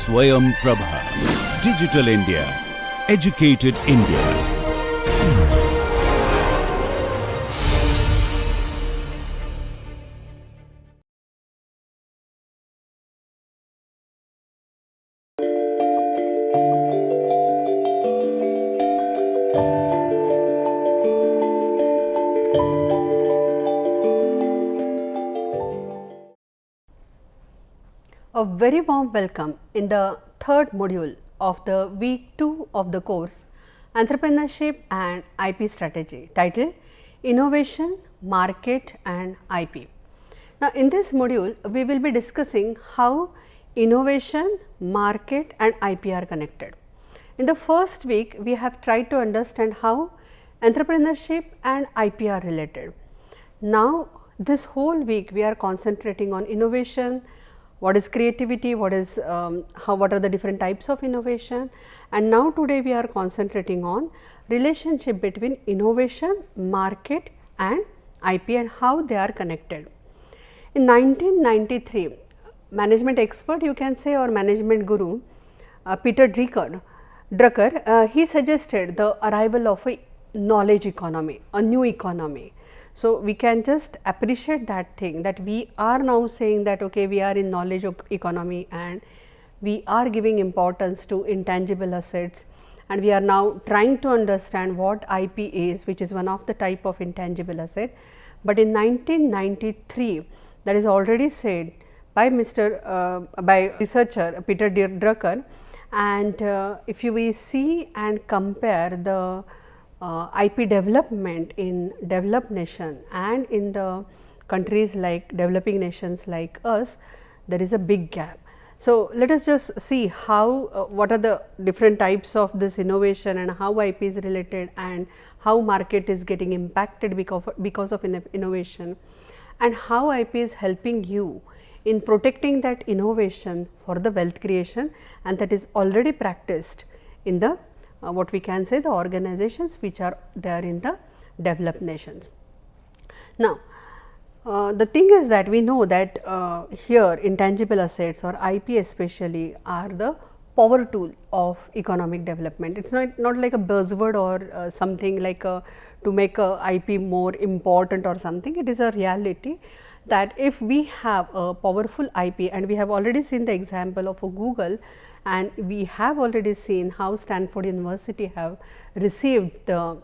Swayam Prabha. Digital India. Educated India. A very warm welcome in the third module of the week 2 of the course Entrepreneurship and IP Strategy, titled Innovation, Market and IP. Now, in this module we will be discussing how innovation, market and IP are connected. In the first week we have tried to understand how entrepreneurship and IP are related. Now, this whole week we are concentrating on innovation, what is creativity, what are the different types of innovation, and now today we are concentrating on relationship between innovation, market and IP and how they are connected. In 1993, management expert you can say or management guru Peter Drucker, he suggested the arrival of a knowledge economy, a new economy. So, we can just appreciate that thing, that we are now saying that okay, we are in knowledge economy and we are giving importance to intangible assets, and we are now trying to understand what IP is, which is one of the type of intangible asset. But in 1993, that is already said by by researcher Peter Drucker, and if you will see and compare the IP development in developed nation and in the countries like developing nations like us, there is a big gap. So, let us just see how what are the different types of this innovation and how IP is related and how market is getting impacted because of innovation, and how IP is helping you in protecting that innovation for the wealth creation, and that is already practiced in the what we can say the organizations which are there in the developed nations. Now, the thing is that we know that here intangible assets or IP especially are the power tool of economic development. It is not like a buzzword or something like to make a IP more important or something. It is a reality that if we have a powerful IP, and we have already seen the example of a Google, and we have already seen how Stanford University have received the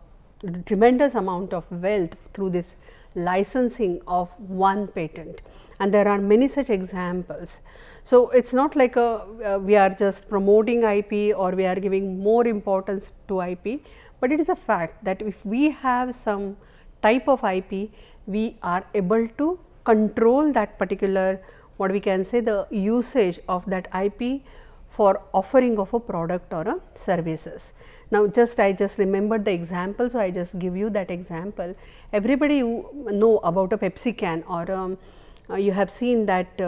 tremendous amount of wealth through this licensing of one patent, and there are many such examples. So, it is not like we are just promoting IP or we are giving more importance to IP, but it is a fact that if we have some type of IP, we are able to control that particular, what we can say, the usage of that IP for offering of a product or a services. Now, I just remembered the example, so I just give you that example. Everybody you know about a Pepsi can, or you have seen that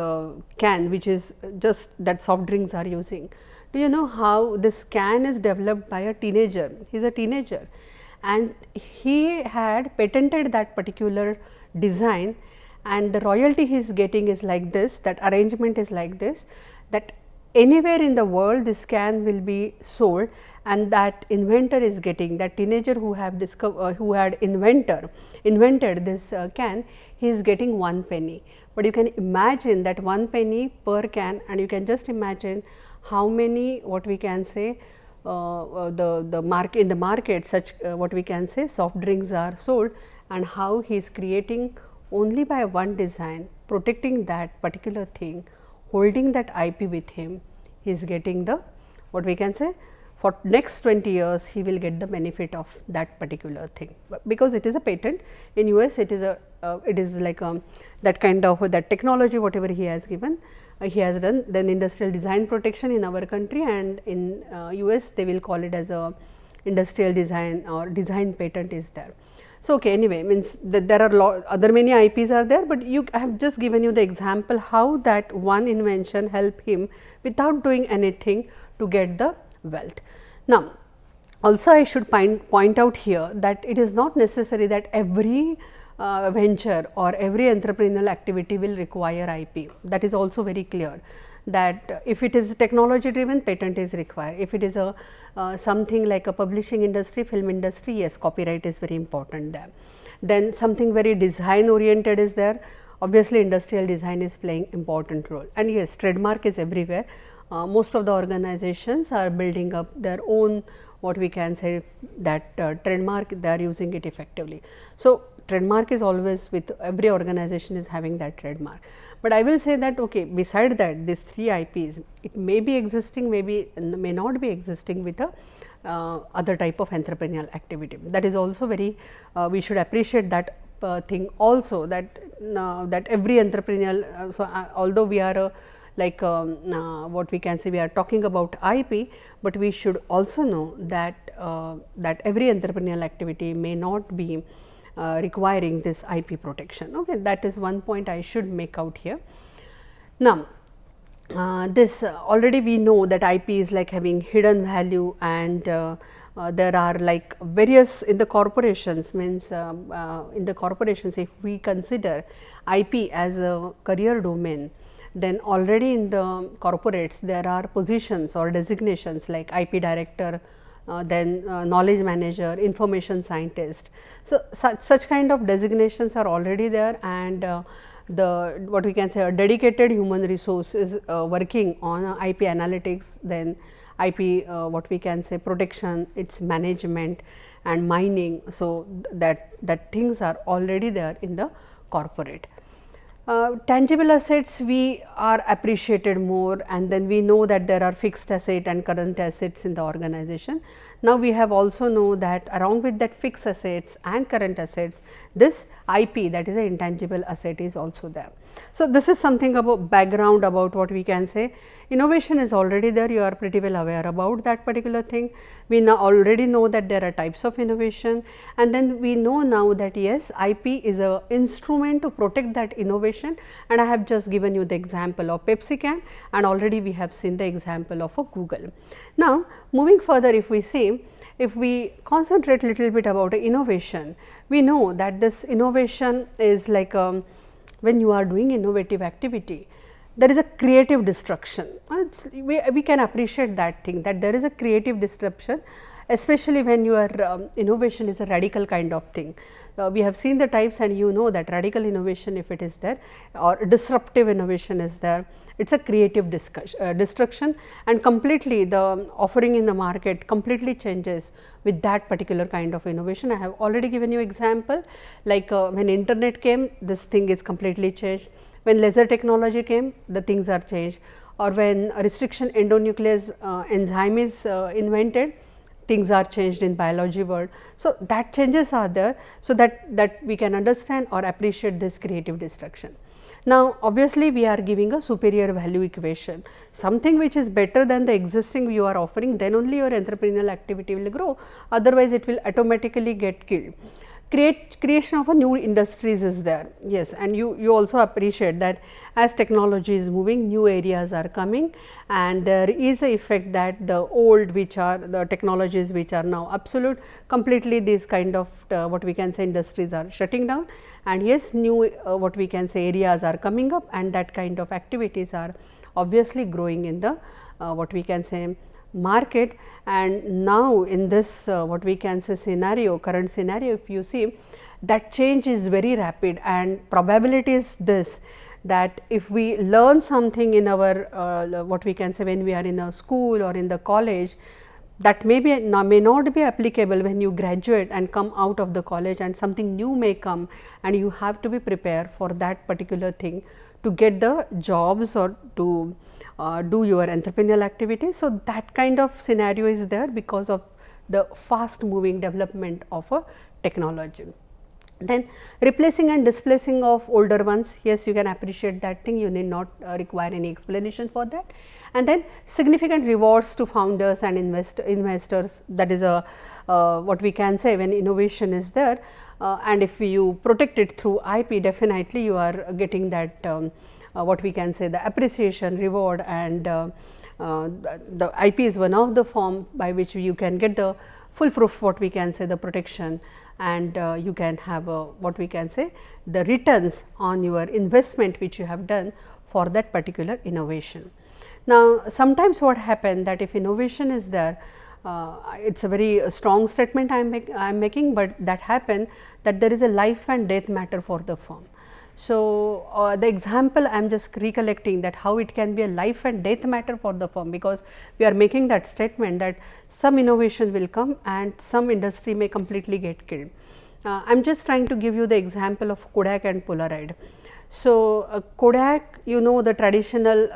can which is just that soft drinks are using. Do you know how this can is developed by a teenager? He is a teenager and he had patented that particular design, and the royalty he is getting is like this, that arrangement is like this, that anywhere in the world this can will be sold, and that inventor is getting, that teenager who have who had invented this can, he is getting 1 penny. But you can imagine that 1 penny per can, and you can just imagine how many, what we can say, the market, in the market such what we can say soft drinks are sold, and how he is creating only by one design, protecting that particular thing, holding that IP with him, he is getting the, what we can say, for next 20 years he will get the benefit of that particular thing, because it is a patent. In US it is like that kind of that technology whatever he has given, he has done. Then industrial design protection in our country, and in US they will call it as a industrial design or design patent is there. So, okay, anyway, means that there are other many IPs are there, but I have just given you the example how that one invention help him without doing anything to get the wealth. Now, also I should point out here that it is not necessary that every venture or every entrepreneurial activity will require IP. That is also very clear. that if it is technology driven, patent is required. If it is a something like a publishing industry, film industry, yes, copyright is very important there. Then something very design oriented is there, obviously industrial design is playing important role, and yes, trademark is everywhere. Most of the organizations are building up their own, what we can say, that trademark, they are using it effectively. So, trademark is always with every organization is having that trademark. But I will say that okay, beside that these 3 IPs, it may be existing, maybe may not be existing with a other type of entrepreneurial activity. That is also very, we should appreciate that thing also, that that every entrepreneurial, although we are like what we can say, we are talking about IP, but we should also know that that every entrepreneurial activity may not be requiring this IP protection. Okay, that is one point I should make out here. Now, this already we know that IP is like having hidden value, and there are like various in the corporations, means in the corporations, if we consider IP as a career domain, then already in the corporates there are positions or designations like IP director, then knowledge manager, information scientist. So, such kind of designations are already there, and the what we can say, a dedicated human resource is working on IP analytics, then IP what we can say protection, its management and mining. So, that things are already there in the corporate. Tangible assets we are appreciated more, and then we know that there are fixed asset and current assets in the organization. Now, we have also know that along with that fixed assets and current assets, this IP, that is an intangible asset, is also there. So, this is something about background about what we can say. Innovation is already there, you are pretty well aware about that particular thing. We now already know that there are types of innovation, and then we know now that yes, IP is a instrument to protect that innovation, and I have just given you the example of Pepsi can, and already we have seen the example of a Google. Now, moving further, if we see, if we concentrate little bit about innovation, we know that this innovation is like when you are doing innovative activity, there is a creative destruction. We can appreciate that thing, that there is a creative disruption, especially when your innovation is a radical kind of thing. We have seen the types, and you know that radical innovation, if it is there, or disruptive innovation is there, it is a creative destruction, and completely the offering in the market completely changes with that particular kind of innovation. I have already given you example, like when internet came, this thing is completely changed. When laser technology came, the things are changed, or when restriction endonuclease enzyme is invented, things are changed in biology world. So, that changes are there, so that we can understand or appreciate this creative destruction. Now, obviously, we are giving a superior value equation, something which is better than the existing you are offering, then only your entrepreneurial activity will grow, otherwise it will automatically get killed. Creation of a new industries is there, yes, and you also appreciate that as technology is moving, new areas are coming, and there is a effect that the old, which are the technologies which are now absolute, completely these kind of what we can say industries are shutting down, and yes, new what we can say areas are coming up, and that kind of activities are obviously growing in the what we can say market. And now in this what we can say scenario, current scenario, if you see, that change is very rapid, and probability is this, that if we learn something in our what we can say when we are in a school or in the college, that may not be applicable when you graduate and come out of the college, and something new may come, and you have to be prepared for that particular thing to get the jobs or to do your entrepreneurial activities. So, that kind of scenario is there because of the fast moving development of a technology. Then replacing and displacing of older ones, yes, you can appreciate that thing, you need not require any explanation for that. And then significant rewards to founders and investors, that is a what we can say when innovation is there, and if you protect it through IP, definitely you are getting that what we can say the appreciation, reward, and the IP is one of the form by which you can get the full proof, what we can say the protection, and you can have what we can say the returns on your investment which you have done for that particular innovation. Now, sometimes what happens that if innovation is there, it's a very strong statement I am making, but that happen that there is a life and death matter for the firm. So, the example I am just recollecting that how it can be a life and death matter for the firm, because we are making that statement that some innovation will come and some industry may completely get killed. I am just trying to give you the example of Kodak and Polaroid. So, Kodak, you know, the traditional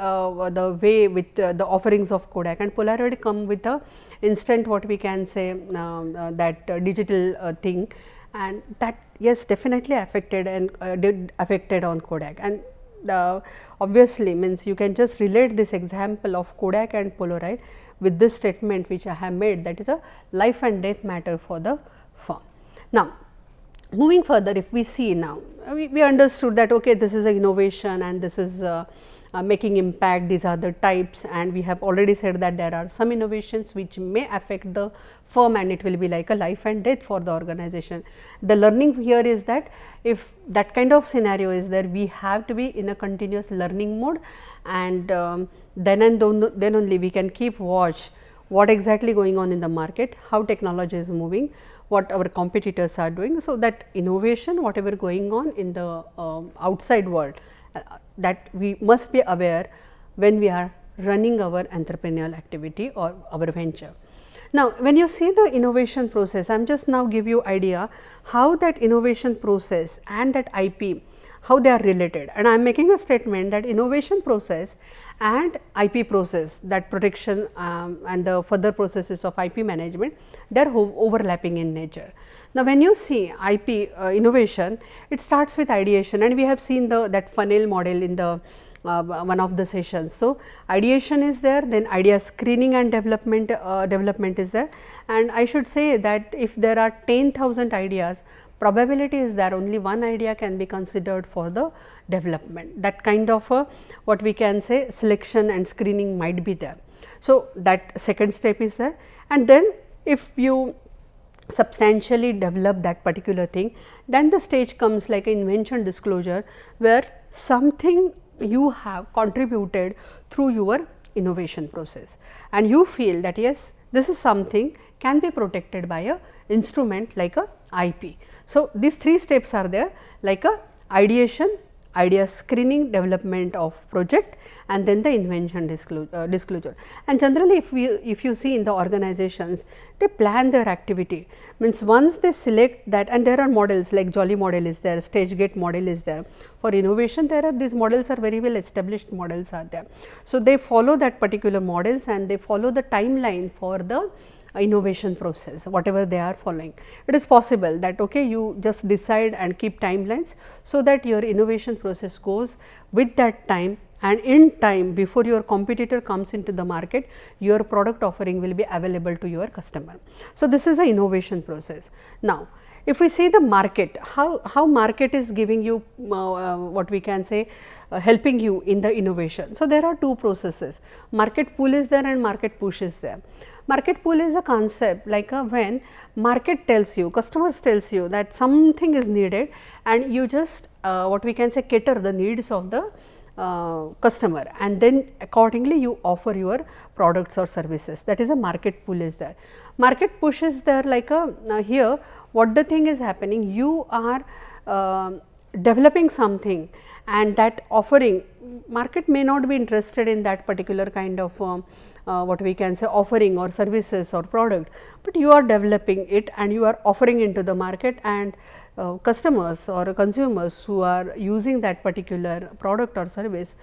the way with the offerings of Kodak, and Polaroid come with a instant, what we can say, that digital thing, and that, yes, definitely affected and did affected on Kodak. And obviously means you can just relate this example of Kodak and Polaroid with this statement which I have made, that is a life and death matter for the firm. Now, moving further, if we see now, we understood that okay, this is an innovation and this is making impact, these are the types, and we have already said that there are some innovations which may affect the firm and it will be like a life and death for the organization. The learning here is that if that kind of scenario is there, we have to be in a continuous learning mode, and then only we can keep watch what exactly going on in the market, how technology is moving, what our competitors are doing. So, that innovation whatever going on in the outside world, that we must be aware when we are running our entrepreneurial activity or our venture. Now, when you see the innovation process, I am just now give you idea how that innovation process and that IP, how they are related, and I am making a statement that innovation process and IP process, that protection and the further processes of IP management, they are overlapping in nature. Now, when you see IP innovation, it starts with ideation, and we have seen that funnel model in the one of the sessions. So, ideation is there, then idea screening and development is there, and I should say that if there are 10,000 ideas, probability is that only one idea can be considered for the development. That kind of what we can say selection and screening might be there. So, that second step is there, and then if you substantially develop that particular thing, then the stage comes like invention disclosure, where something you have contributed through your innovation process, and you feel that yes, this is something can be protected by a instrument like a IP. So, these three steps are there, like a ideation, idea screening, development of project, and then the invention disclosure. And generally if you see in the organizations, they plan their activity, means once they select that, and there are models like Jolly model is there, stage gate model is there. For innovation, there are these models are very well established models are there. So, they follow that particular models and they follow the timeline for the innovation process, whatever they are following. It is possible that okay, you just decide and keep timelines, so that your innovation process goes with that time, and in time before your competitor comes into the market, your product offering will be available to your customer. So, this is the innovation process. Now, if we see the market, how market is giving you what we can say helping you in the innovation. So, there are two processes, market pull is there and market push is there. Market pull is a concept like when market tells you, customers tells you that something is needed, and you just what we can say cater the needs of the customer, and then accordingly you offer your products or services. That is a market pull is there. Market push is there like here what the thing is happening, you are developing something, and that offering, market may not be interested in that particular kind of what we can say offering or services or product, but you are developing it and you are offering into the market, and customers or consumers who are using that particular product or service,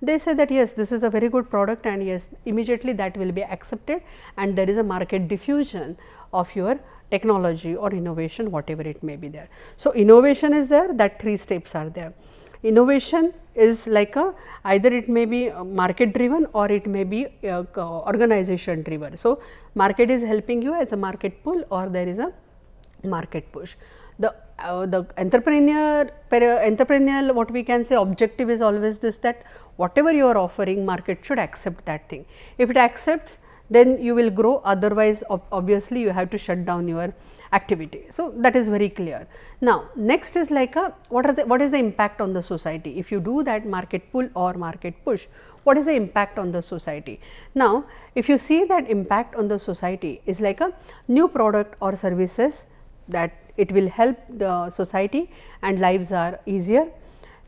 they say that yes, this is a very good product, and yes, immediately that will be accepted, and there is a market diffusion of your technology or innovation, whatever it may be there. So, innovation is there, that three steps are there. Innovation is like either it may be market driven or it may be organization driven. So, market is helping you as a market pull, or there is a market push. The entrepreneurial what we can say objective is always this, that whatever you are offering, market should accept that thing. If it accepts, then you will grow, otherwise obviously you have to shut down your activity. So, that is very clear. Now, next is like a what is the impact on the society if you do that market pull or market push, what is the impact on the society. Now, if you see that impact on the society is like a new product or services that it will help the society and lives are easier.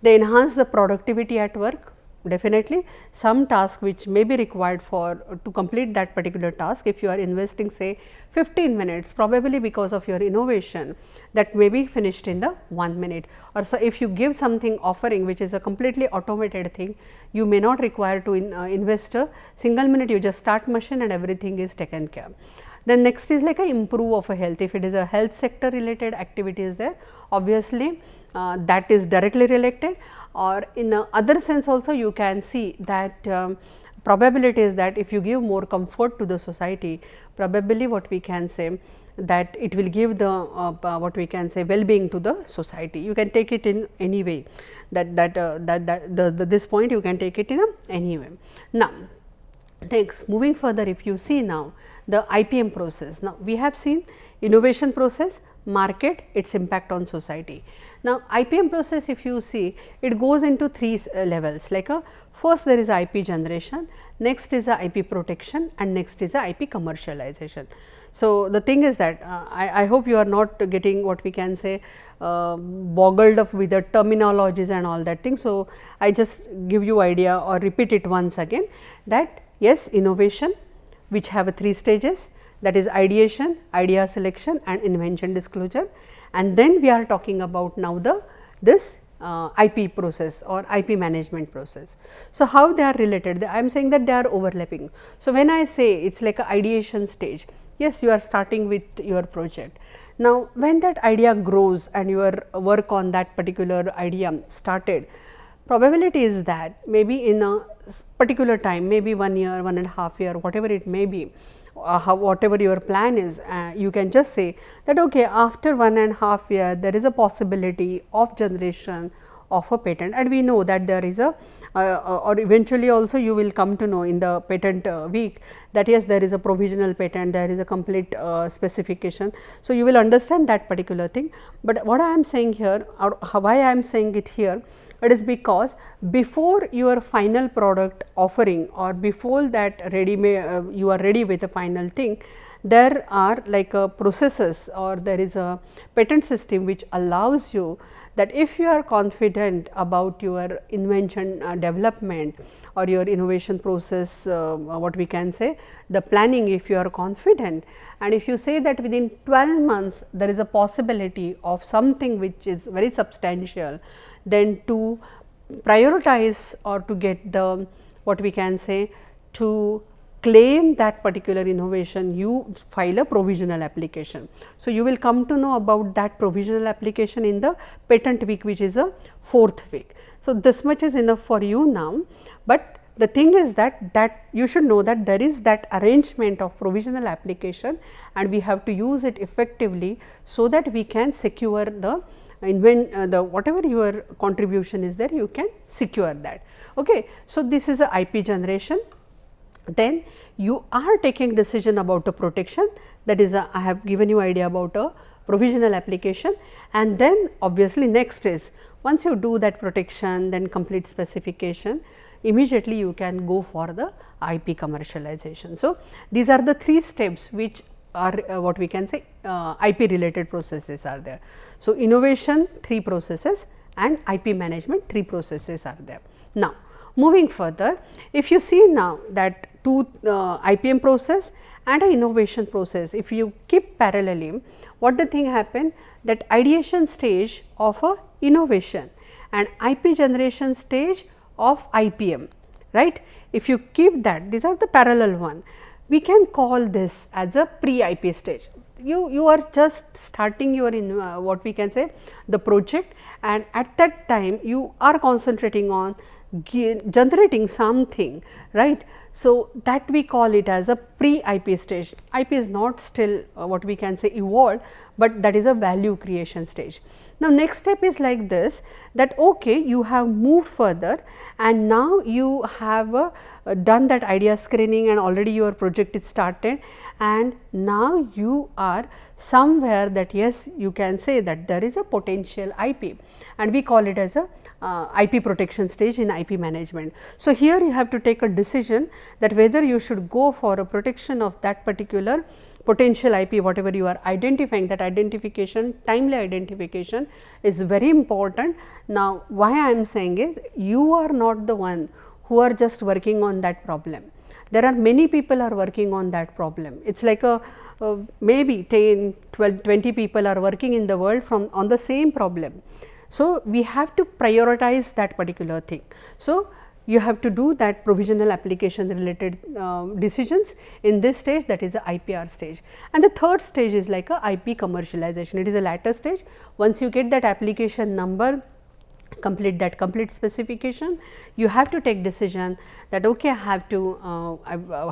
They enhance the productivity at work. Definitely some task which may be required for to complete that particular task, if you are investing say 15 minutes, probably because of your innovation that may be finished in the 1 minute, or so if you give something offering which is a completely automated thing, you may not require to invest a single minute, you just start machine and everything is taken care. Then next is like a improve of a health. If it is a health sector related activities there, obviously that is directly related, or in other sense also you can see that probability is that if you give more comfort to the society, probably what we can say that it will give the what we can say well-being to the society. You can take it in any way, this point you can take it in any way. Now, next moving further, if you see now the IPM process. Now, we have seen innovation process, market, its impact on society. Now, IPM process if you see, it goes into three levels, like a first there is IP generation, next is a IP protection, and next is a IP commercialization. So, the thing is that I hope you are not getting what we can say boggled up with the terminologies and all that thing. So, I just give you idea or repeat it once again that yes, innovation which have a 3 stages, that is ideation, idea selection and invention disclosure, and then we are talking about now this IP process or IP management process. So, how they are related? I am saying that they are overlapping. So, when I say it is like a ideation stage, yes, you are starting with your project. Now, when that idea grows and your work on that particular idea started, probability is that maybe in a particular time, maybe 1 year, 1.5 year, whatever it may be, whatever your plan is, you can just say that okay, after 1.5 year there is a possibility of generation of a patent, and we know that there is a or eventually also you will come to know in the patent week that yes, there is a provisional patent, there is a complete specification. So, you will understand that particular thing, but what I am saying here or why I am saying it here, it is because before your final product offering or before that you are ready with the final thing, there are like processes or there is a patent system which allows you that if you are confident about your invention development or your innovation process, what we can say the planning, if you are confident and if you say that within 12 months there is a possibility of something which is very substantial, then to prioritize or to get the what we can say to claim that particular innovation, you file a provisional application. So, you will come to know about that provisional application in the patent week, which is a 4th week. So, this much is enough for you now, but the thing is that you should know that there is that arrangement of provisional application and we have to use it effectively, so that we can secure the whatever your contribution is there, you can secure that. Okay. So, this is a IP generation. Then you are taking decision about a protection, that is I have given you idea about a provisional application, and then obviously next is once you do that protection, then complete specification, immediately you can go for the IP commercialization. So, these are the 3 steps which are what we can say IP related processes are there. So, innovation 3 processes and IP management 3 processes are there. Now, moving further, if you see now that 2 IPM process and an innovation process, if you keep paralleling, what the thing happen that ideation stage of a innovation and IP generation stage of IPM, right. If you keep that, these are the parallel one, we can call this as a pre-IP stage. You are just starting your what we can say the project, and at that time you are concentrating on generating something, right. So, that we call it as a pre-IP stage. IP is not still what we can say evolved, but that is a value creation stage. Now, next step is like this, that okay, you have moved further and now you have done that idea screening and already your project is started, and now you are somewhere that yes, you can say that there is a potential IP, and we call it as a IP protection stage in IP management. So, here you have to take a decision that whether you should go for a protection of that particular potential IP, whatever you are identifying. That identification, timely identification is very important. Now, why I am saying is, you are not the one who are just working on that problem. There are many people are working on that problem. It is like a maybe 10, 12, 20 people are working in the world from on the same problem. So, we have to prioritize that particular thing. So, you have to do that provisional application related decisions in this stage, that is the IPR stage. And the third stage is like a IP commercialization. It is a latter stage. Once you get that application number, complete that complete specification, you have to take decision that okay, I have to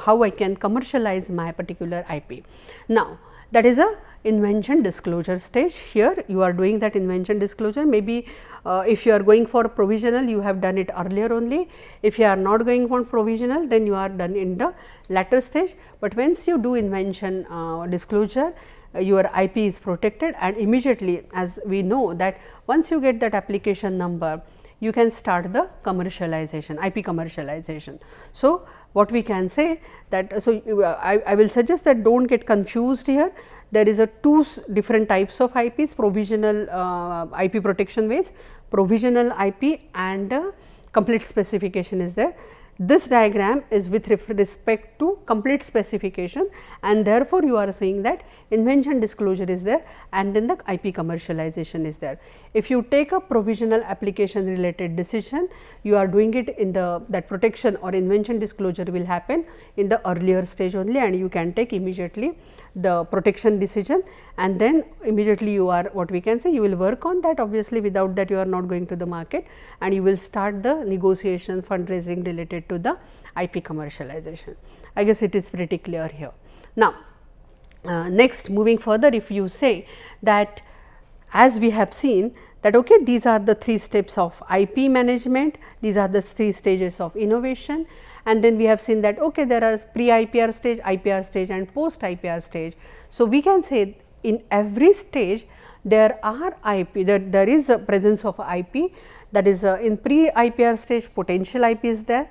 how I can commercialize my particular IP. Now, that is a invention disclosure stage. Here you are doing that invention disclosure. Maybe if you are going for provisional, you have done it earlier only. If you are not going for provisional, then you are done in the latter stage. But once you do invention disclosure, your IP is protected, and immediately, as we know that once you get that application number, you can start the commercialization, IP commercialization. So, what we can say that, so I will suggest that do not get confused here. There is a two different types of IPs, provisional IP protection ways, provisional IP and complete specification is there. This diagram is with respect to complete specification, and therefore, you are seeing that invention disclosure is there and then the IP commercialization is there. If you take a provisional application related decision, you are doing it in the that protection or invention disclosure will happen in the earlier stage only, and you can take immediately the protection decision, and then immediately you are, what we can say, you will work on that. Obviously, without that you are not going to the market, and you will start the negotiation, fundraising related to the IP commercialization. I guess it is pretty clear here. Now, next, moving further, if you say that, as we have seen that okay, these are the 3 steps of IP management, these are the 3 stages of innovation, and then we have seen that okay, there are pre-IPR stage, IPR stage and post-IPR stage. So, we can say in every stage there are IP, there is a presence of IP, that is in pre-IPR stage potential IP is there.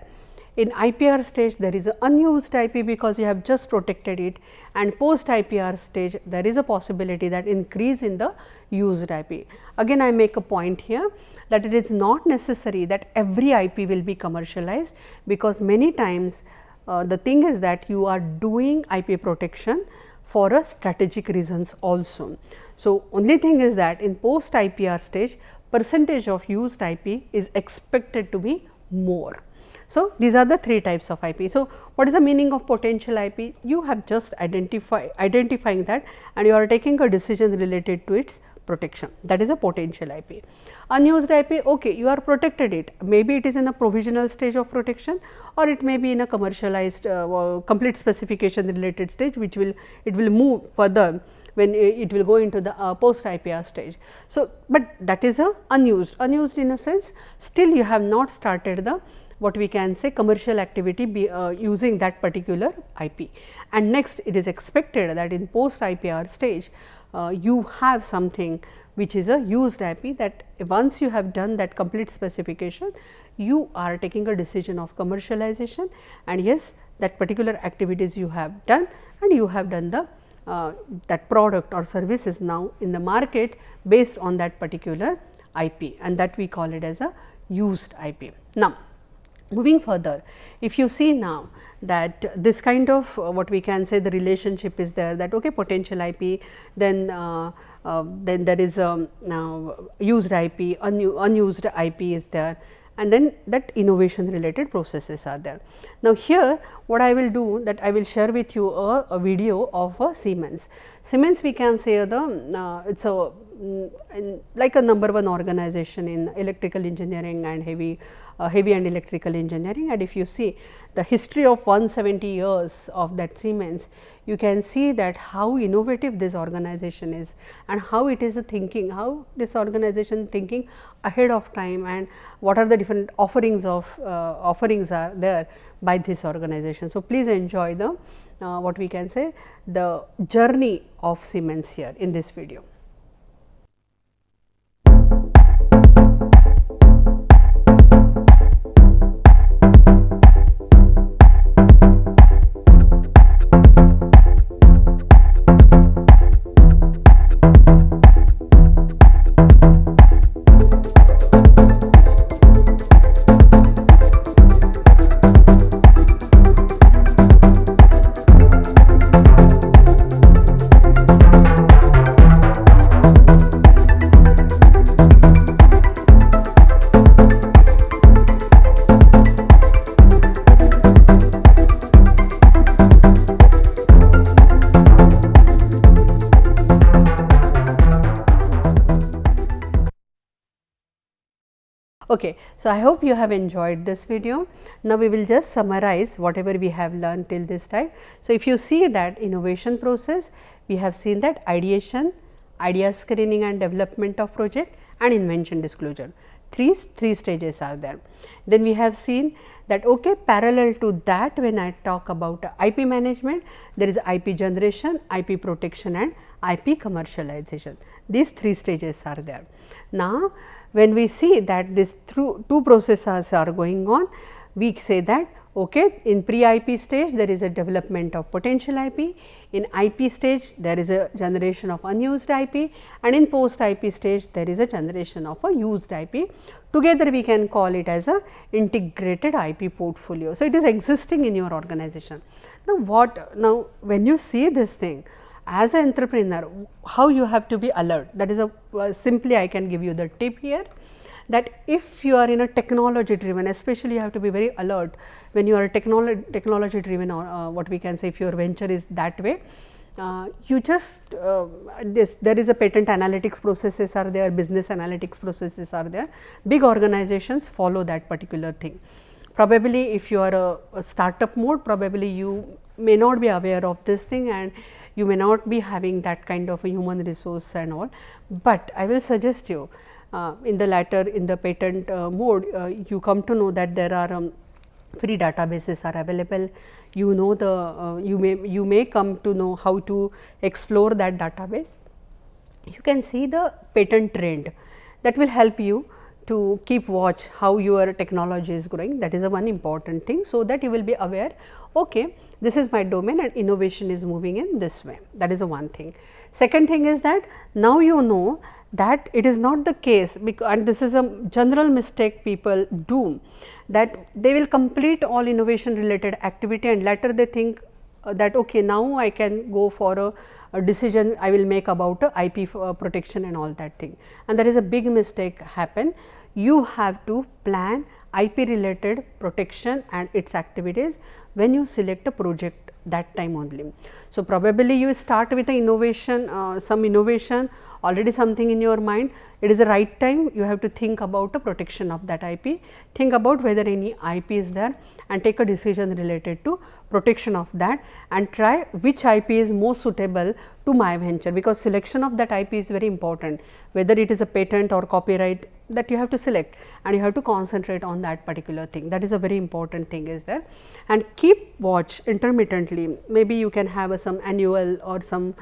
In IPR stage there is a unused IP because you have just protected it, and post IPR stage there is a possibility that increase in the used IP. Again, I make a point here that it is not necessary that every IP will be commercialized, because many times the thing is that you are doing IP protection for a strategic reasons also. So, only thing is that in post IPR stage percentage of used IP is expected to be more. So, these are the 3 types of IP. So, what is the meaning of potential IP? You have just identifying that, and you are taking a decision related to its protection, that is a potential IP. Unused IP, okay, you are protected it, maybe it is in a provisional stage of protection, or it may be in a commercialized complete specification related stage, which will move further when it will go into the post IPR stage. So, but that is a unused in a sense, still you have not started the what we can say commercial activity using that particular IP. And next, it is expected that in post IPR stage you have something which is a used IP, that once you have done that complete specification, you are taking a decision of commercialization, and yes, that particular activities you have done, and you have done the that product or service is now in the market based on that particular IP, and that we call it as a used IP. Now, moving further, if you see now that this kind of what we can say the relationship is there, that okay, potential IP, then there is a used IP, unused IP is there, and then that innovation related processes are there. Now, here what I will do, that I will share with you a video of Siemens. Siemens, we can say it's a like a number one organization in electrical engineering and heavy and electrical engineering. And if you see the history of 170 years of that Siemens, you can see that how innovative this organization is and how it is thinking, how this organization thinking ahead of time, and what are the different offerings are there by this organization. So, please enjoy the what we can say the journey of Siemens here in this video. Okay, so I hope you have enjoyed this video. Now we will just summarize whatever we have learned till this time. So if you see that innovation process, we have seen that ideation, idea screening and development of project, and invention disclosure. Three stages are there. Then we have seen that okay, parallel to that, when I talk about IP management, there is IP generation, IP protection and IP commercialization. These three stages are there. Now when we see that these two processes are going on, we say that okay, in pre-IP stage there is a development of potential IP, in IP stage there is a generation of unused IP, and in post-IP stage there is a generation of a used IP. Together we can call it as a integrated IP portfolio. So, it is existing in your organization. Now when you see this thing as an entrepreneur, how you have to be alert, that is simply I can give you the tip here, that if you are in a technology driven, especially you have to be very alert when you are a technology driven, or what we can say if your venture is that way, you just there is a patent analytics processes are there, business analytics processes are there, big organizations follow that particular thing. Probably if you are a startup mode, probably you may not be aware of this thing and you may not be having that kind of a human resource and all, but I will suggest you in the latter, in the patent mode, you come to know that there are free databases are available. You know the you may come to know how to explore that database. You can see the patent trend that will help you to keep watch how your technology is growing. That is a one important thing, so that you will be aware, okay, this is my domain and innovation is moving in this way. That is a one thing. Second thing is that now you know that it is not the case, because, and this is a general mistake people do, that they will complete all innovation related activity and later they think that okay, now I can go for a decision I will make about IP protection and all that thing, and that is a big mistake happen. You have to plan IP related protection and its activities when you select a project, that time only. So, probably you start with the innovation, some innovation, already something in your mind, it is the right time you have to think about the protection of that IP, think about whether any IP is there and take a decision related to protection of that and try which IP is most suitable to my venture, because selection of that IP is very important, whether it is a patent or copyright, that you have to select and you have to concentrate on that particular thing. That is a very important thing is there, and keep watch intermittently. Maybe you can have some annual or some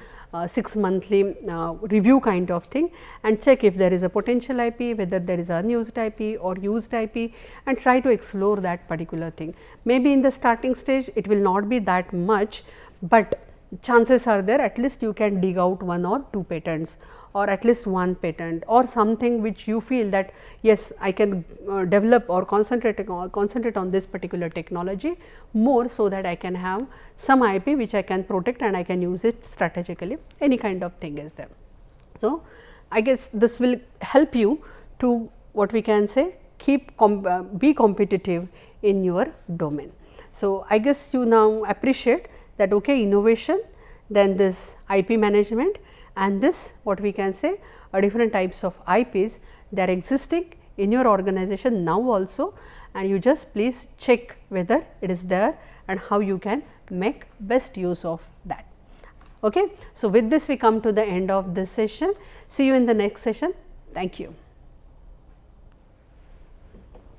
6 monthly review kind of thing and check if there is a potential IP, whether there is unused IP or used IP, and try to explore that particular thing. Maybe in the starting stage it will not be that much, but chances are there at least you can dig out 1 or 2 patents or at least 1 patent or something which you feel that yes, I can develop or concentrate on this particular technology more, so that I can have some IP which I can protect and I can use it strategically, any kind of thing is there. So, I guess this will help you to what we can say keep be competitive in your domain. So, I guess you now appreciate that okay, innovation then this IP management, and this what we can say different types of IPs, they are existing in your organization now also, and you just please check whether it is there and how you can make best use of that. Okay. So, with this we come to the end of this session. See you in the next session. Thank you.